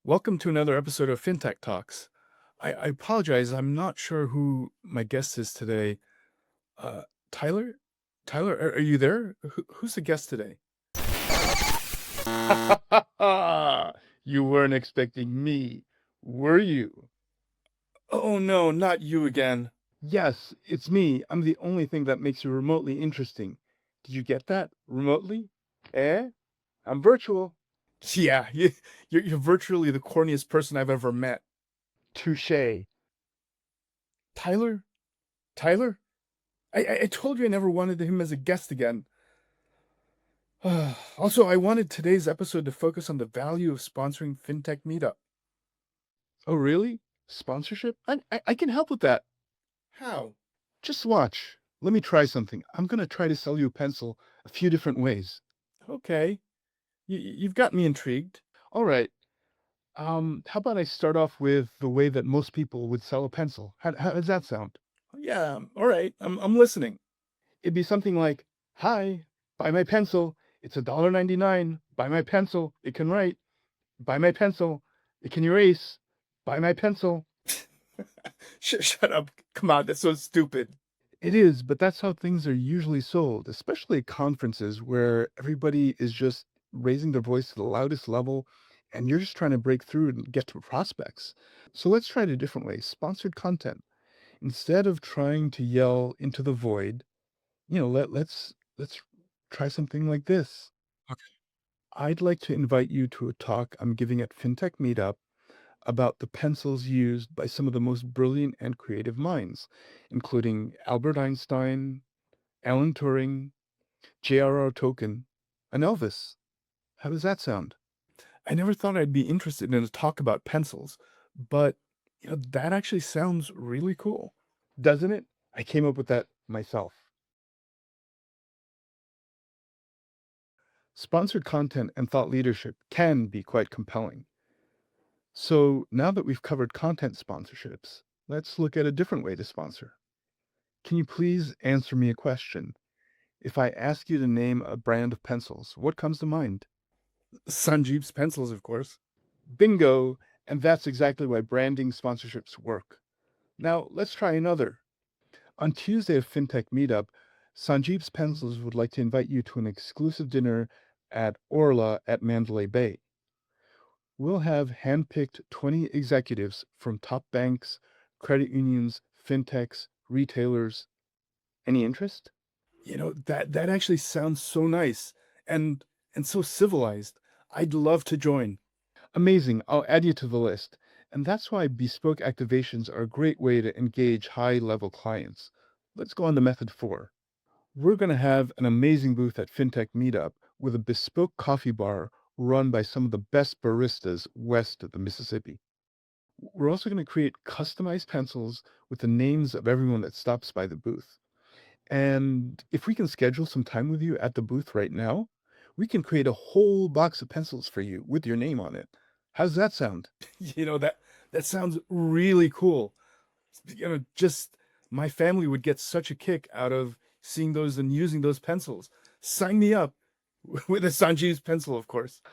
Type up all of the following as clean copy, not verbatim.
Welcome to another episode of Fintech Talks. I apologize, I'm not sure who my guest is today. Uh, Tyler? Tyler, are you there? Who's the guest today? You weren't expecting me, were you? Oh no, not you again. Yes, it's me. I'm the only thing that makes you remotely interesting. Did you get that? Remotely? Eh? I'm virtual. Yeah, you're virtually the corniest person I've ever met. Touche. Tyler? Tyler? I told you I never wanted him as a guest again. Also, I wanted today's episode to focus on the value of sponsoring Fintech Meetup. Oh, really? Sponsorship? I can help with that. How? Just watch. Let me try something. I'm gonna try to sell you a pencil a few different ways. Okay, you've got me intrigued. All right. How about I start off with the way that most people would sell a pencil? How does that sound? Yeah, all right, I'm listening. It'd be something like, "Hi, buy my pencil. It's $1.99. Buy my pencil. It can write. Buy my pencil. It can erase. Buy my pencil." Shut up. Come on, that's so stupid. It is, but that's how things are usually sold, especially at conferences where everybody is just raising their voice to the loudest level and you're just trying to break through and get to prospects. So let's try it a different way. Sponsored content. Instead of trying to yell into the void, let's try something like this. Okay. I'd like to invite you to a talk I'm giving at Fintech Meetup about the pencils used by some of the most brilliant and creative minds, including Albert Einstein, Alan Turing, J.R.R. Tolkien, and Elvis. How does that sound? I never thought I'd be interested in a talk about pencils, but that actually sounds really cool. Doesn't it? I came up with that myself. Sponsored content and thought leadership can be quite compelling. So now that we've covered content sponsorships, let's look at a different way to sponsor. Can you please answer me a question? If I ask you to name a brand of pencils, what comes to mind? Sanjib's pencils, of course. Bingo! And that's exactly why branding sponsorships work. Now, let's try another. On Tuesday of FinTech Meetup, Sanjib's Pencils would like to invite you to an exclusive dinner at Orla at Mandalay Bay. We'll have handpicked 20 executives from top banks, credit unions, fintechs, retailers. Any interest? That actually sounds so nice and so civilized. I'd love to join. Amazing. I'll add you to the list. And that's why bespoke activations are a great way to engage high level clients. Let's go on to method 4. We're going to have an amazing booth at FinTech Meetup with a bespoke coffee bar run by some of the best baristas west of the Mississippi. We're also going to create customized pencils with the names of everyone that stops by the booth. And if we can schedule some time with you at the booth right now, we can create a whole box of pencils for you with your name on it. How's that sound? That sounds really cool. Just my family would get such a kick out of seeing those and using those pencils. Sign me up with a Sanjiv's pencil, of course.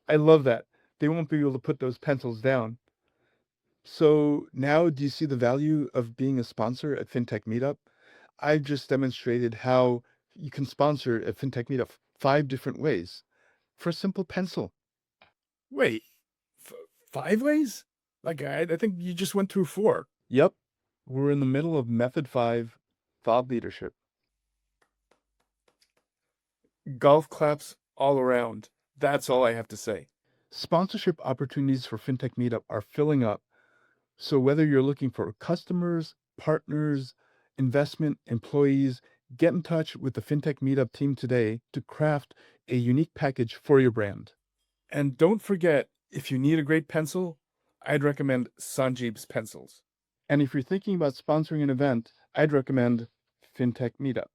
I love that. They won't be able to put those pencils down. So now do you see the value of being a sponsor at FinTech Meetup? I've just demonstrated how you can sponsor a FinTech Meetup 5 different ways for a simple pencil. Wait, f- 5 ways? Like I think you just went through four. Yep, we're in the middle of Method 5, thought leadership. Golf claps all around. That's all I have to say. Sponsorship opportunities for FinTech Meetup are filling up. So whether you're looking for customers, partners, investment, employees, get in touch with the FinTech Meetup team today to craft a unique package for your brand. And don't forget, if you need a great pencil, I'd recommend Sanjib's pencils. And if you're thinking about sponsoring an event, I'd recommend FinTech Meetup.